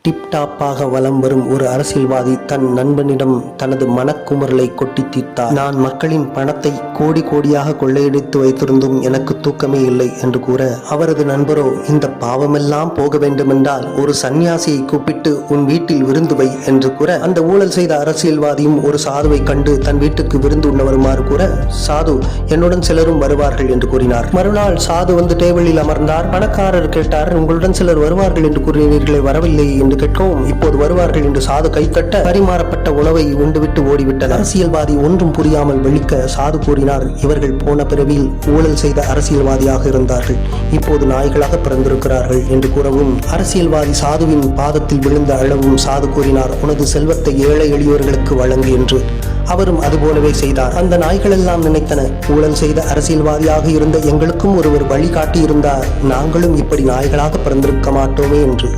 டிப்டாப்பாக வலம் வரும் ஒரு அரசியல்வாதி தன் நண்பனிடம் தனது மனக்குமுறலை கொட்டி தீர்த்தார். நான் மக்களின் பணத்தை கோடி கோடியாக கொள்ளையடித்து வைத்திருந்தும் எனக்கு தூக்கமே இல்லை என்று கூற, அவரது நண்பரோ, இந்த பாவமெல்லாம் போக வேண்டுமென்றால் ஒரு சன்னியாசியை கூப்பிட்டு உன் வீட்டில் விருந்து வை என்று கூற, அந்த ஊழல் செய்த அரசியல்வாதியும் ஒரு சாதுவை கண்டு தன் வீட்டுக்கு விருந்து உண்ண வருமாறு கூற, சாது என்னுடன் சிலரும் வருவார்கள் என்று கூறினார். மறுநாள் சாது வந்து டேபிளில் அமர்ந்தார். பணக்காரர் கேட்டார், உங்களுடன் சிலர் வருவார்கள் என்று கூறினீர்களே, வரவில்லை என்று கேட்கவும், இப்போது வருவார்கள் என்று சாது கை கட்ட பரிமாறப்பட்ட உணவை உண்டுவிட்டு ஓடிவிட்டனர். அரசியல்வாதி ஒன்றும் புரியாமல் விழிக்க சாது கூறினார், இவர்கள் போன பிறவியில் ஊழல் செய்த அரசியல்வாதியாக இருந்தார்கள், இப்போது நாய்களாக பிறந்திருக்கிறார்கள் என்று கூறவும், அரசியல்வாதி சாதுவின் பாதத்தில் விழுந்த அளவும் சாது கூறினார், உனது செல்வத்தை ஏழை எளியோர்களுக்கு வழங்கு என்று. அவரும் அதுபோலவே செய்தார். அந்த நாய்கள் எல்லாம் நினைத்தன, ஊழல் செய்த அரசியல்வாதியாக இருந்த எங்களுக்கும் ஒருவர் வழிகாட்டி இருந்தார், நாங்களும் இப்படி நாய்களாக பிறந்திருக்க மாட்டோமே என்று.